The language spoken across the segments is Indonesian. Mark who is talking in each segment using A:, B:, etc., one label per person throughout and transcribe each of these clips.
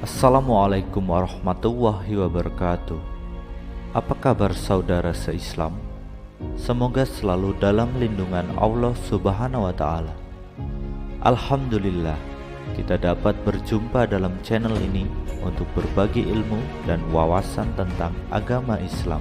A: Assalamualaikum warahmatullahi wabarakatuh. Apa kabar saudara se-Islam? Semoga selalu dalam lindungan Allah Subhanahu wa Ta'ala. Alhamdulillah, kita dapat berjumpa dalam channel ini untuk berbagi ilmu dan wawasan tentang agama Islam.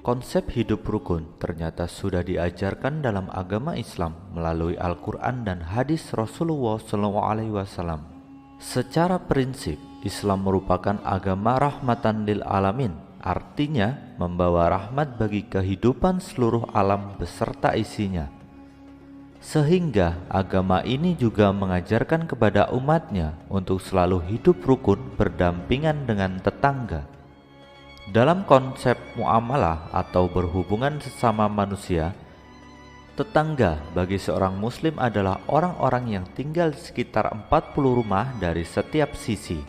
A: Konsep hidup rukun ternyata sudah diajarkan dalam agama Islam melalui Al-Quran dan hadis Rasulullah SAW. Secara prinsip, Islam merupakan agama rahmatan lil alamin, artinya membawa rahmat bagi kehidupan seluruh alam beserta isinya. Sehingga agama ini juga mengajarkan kepada umatnya untuk selalu hidup rukun berdampingan dengan tetangga. Dalam konsep muamalah atau berhubungan sesama manusia, tetangga bagi seorang muslim adalah orang-orang yang tinggal di sekitar 40 rumah dari setiap sisi.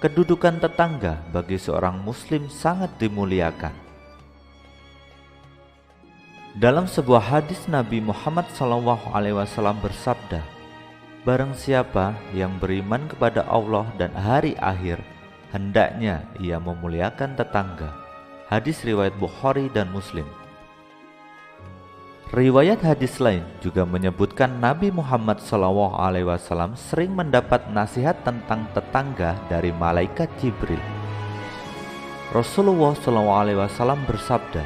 A: Kedudukan tetangga bagi seorang muslim sangat dimuliakan. Dalam sebuah hadis Nabi Muhammad SAW bersabda, "Barang siapa yang beriman kepada Allah dan hari akhir, hendaknya ia memuliakan tetangga." Hadis riwayat Bukhari dan Muslim. Riwayat hadis lain juga menyebutkan Nabi Muhammad SAW sering mendapat nasihat tentang tetangga dari malaikat Jibril. Rasulullah SAW bersabda,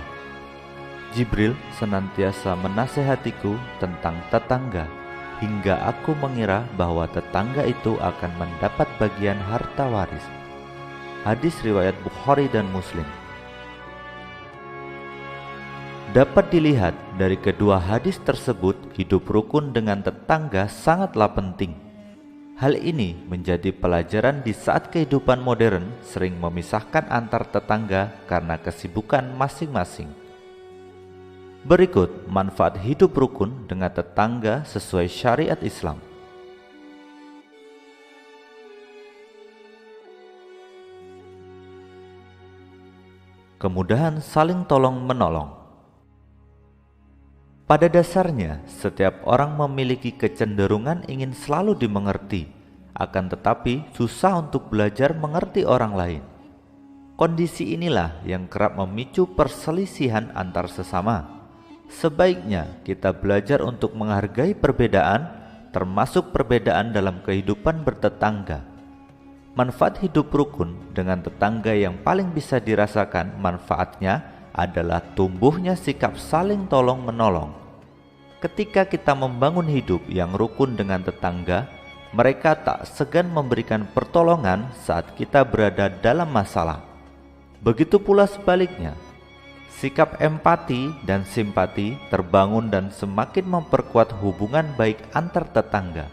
A: "Jibril senantiasa menasihatiku tentang tetangga, hingga aku mengira bahwa tetangga itu akan mendapat bagian harta waris." Hadis riwayat Bukhari dan Muslim. Dapat dilihat dari kedua hadis tersebut, hidup rukun dengan tetangga sangatlah penting. Hal ini menjadi pelajaran di saat kehidupan modern sering memisahkan antar tetangga karena kesibukan masing-masing. Berikut manfaat hidup rukun dengan tetangga sesuai syariat Islam. Kemudahan saling tolong-menolong. Pada dasarnya, setiap orang memiliki kecenderungan ingin selalu dimengerti, akan tetapi susah untuk belajar mengerti orang lain. Kondisi inilah yang kerap memicu perselisihan antar sesama. Sebaiknya kita belajar untuk menghargai perbedaan, termasuk perbedaan dalam kehidupan bertetangga. Manfaat hidup rukun dengan tetangga yang paling bisa dirasakan manfaatnya adalah tumbuhnya sikap saling tolong-menolong. Ketika kita membangun hidup yang rukun dengan tetangga, mereka tak segan memberikan pertolongan saat kita berada dalam masalah. Begitu pula sebaliknya, sikap empati dan simpati terbangun dan semakin memperkuat hubungan baik antar tetangga.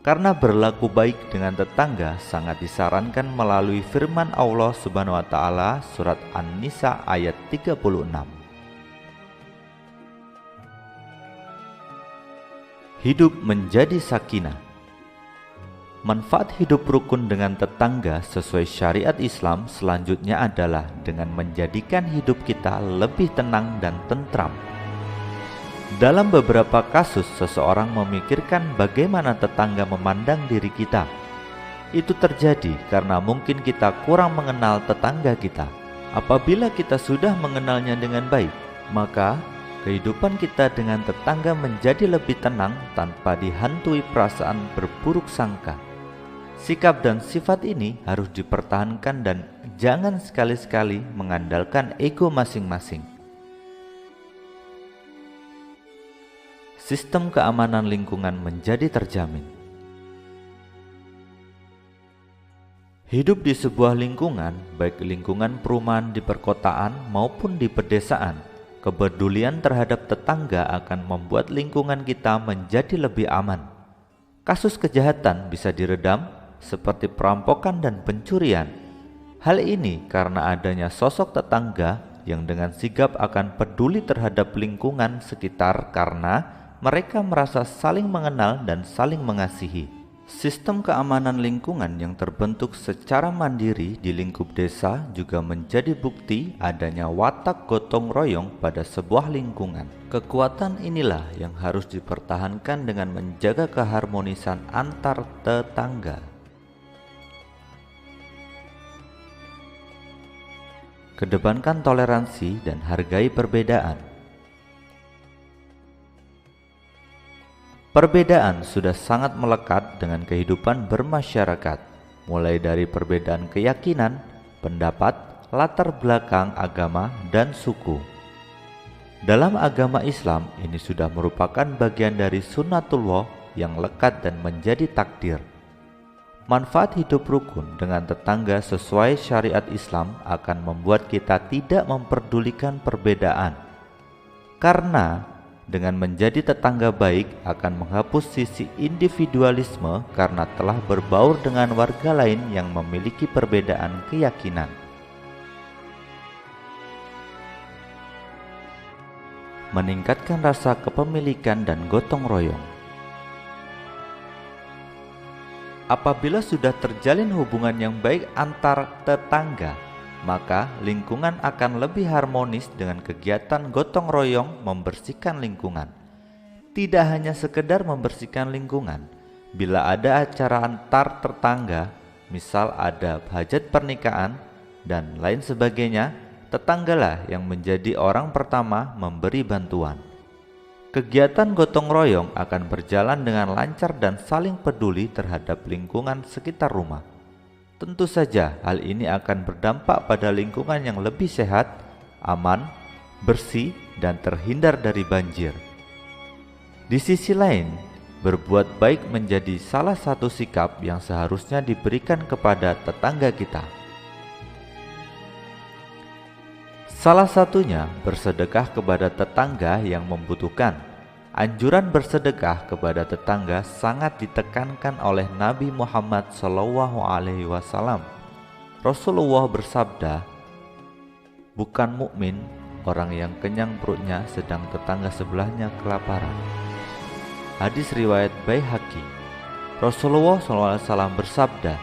A: Karena berlaku baik dengan tetangga sangat disarankan melalui firman Allah Subhanahu wa Ta'ala surat An-Nisa ayat 36. Hidup menjadi sakinah. Manfaat hidup rukun dengan tetangga sesuai syariat Islam selanjutnya adalah dengan menjadikan hidup kita lebih tenang dan tentram. Dalam beberapa kasus, seseorang memikirkan bagaimana tetangga memandang diri kita. Itu terjadi karena mungkin kita kurang mengenal tetangga kita. Apabila kita sudah mengenalnya dengan baik, maka kehidupan kita dengan tetangga menjadi lebih tenang tanpa dihantui perasaan berburuk sangka. Sikap dan sifat ini harus dipertahankan dan jangan sekali-sekali mengandalkan ego masing-masing. Sistem keamanan lingkungan menjadi terjamin. Hidup di sebuah lingkungan, baik lingkungan perumahan di perkotaan maupun di pedesaan, kepedulian terhadap tetangga akan membuat lingkungan kita menjadi lebih aman. Kasus kejahatan bisa diredam seperti perampokan dan pencurian. Hal ini karena adanya sosok tetangga yang dengan sigap akan peduli terhadap lingkungan sekitar karena mereka merasa saling mengenal dan saling mengasihi. Sistem keamanan lingkungan yang terbentuk secara mandiri di lingkup desa juga menjadi bukti adanya watak gotong royong pada sebuah lingkungan. Kekuatan inilah yang harus dipertahankan dengan menjaga keharmonisan antar tetangga. Kedepankan toleransi dan hargai perbedaan. Perbedaan sudah sangat melekat dengan kehidupan bermasyarakat, mulai dari perbedaan keyakinan, pendapat, latar belakang agama, dan suku. Dalam agama Islam, ini sudah merupakan bagian dari sunnatullah yang lekat dan menjadi takdir. Manfaat hidup rukun dengan tetangga sesuai syariat Islam akan membuat kita tidak memperdulikan perbedaan. Karena dengan menjadi tetangga baik akan menghapus sisi individualisme karena telah berbaur dengan warga lain yang memiliki perbedaan keyakinan. Meningkatkan rasa kepemilikan dan gotong royong. Apabila sudah terjalin hubungan yang baik antar tetangga, maka lingkungan akan lebih harmonis dengan kegiatan gotong royong membersihkan lingkungan. Tidak hanya sekedar membersihkan lingkungan, bila ada acara antar tetangga, misal ada hajat pernikahan dan lain sebagainya, tetanggalah yang menjadi orang pertama memberi bantuan. Kegiatan gotong royong akan berjalan dengan lancar dan saling peduli terhadap lingkungan sekitar rumah. Tentu saja hal ini akan berdampak pada lingkungan yang lebih sehat, aman, bersih, dan terhindar dari banjir. Di sisi lain, berbuat baik menjadi salah satu sikap yang seharusnya diberikan kepada tetangga kita. Salah satunya bersedekah kepada tetangga yang membutuhkan. Anjuran bersedekah kepada tetangga sangat ditekankan oleh Nabi Muhammad SAW. Rasulullah bersabda, "Bukan mukmin orang yang kenyang perutnya sedang tetangga sebelahnya kelaparan." Hadis riwayat Baihaqi. Rasulullah SAW bersabda,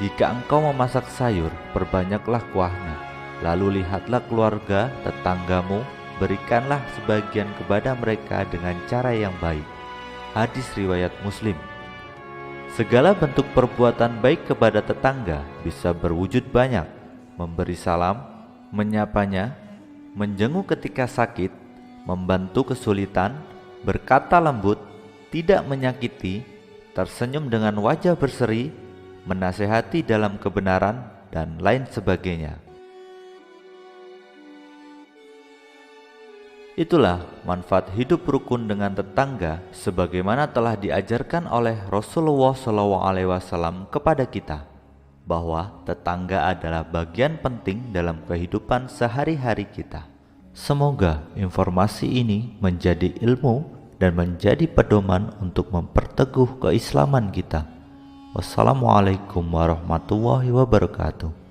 A: "Jika engkau memasak sayur, perbanyaklah kuahnya. Lalu lihatlah keluarga tetanggamu, berikanlah sebagian kepada mereka dengan cara yang baik." Hadis riwayat Muslim. Segala bentuk perbuatan baik kepada tetangga bisa berwujud banyak: memberi salam, menyapanya, menjenguk ketika sakit, membantu kesulitan, berkata lembut, tidak menyakiti, tersenyum dengan wajah berseri, menasehati dalam kebenaran, dan lain sebagainya. Itulah manfaat hidup rukun dengan tetangga sebagaimana telah diajarkan oleh Rasulullah SAW kepada kita, bahwa tetangga adalah bagian penting dalam kehidupan sehari-hari kita. Semoga informasi ini menjadi ilmu dan menjadi pedoman untuk memperteguh keislaman kita. Wassalamualaikum warahmatullahi wabarakatuh.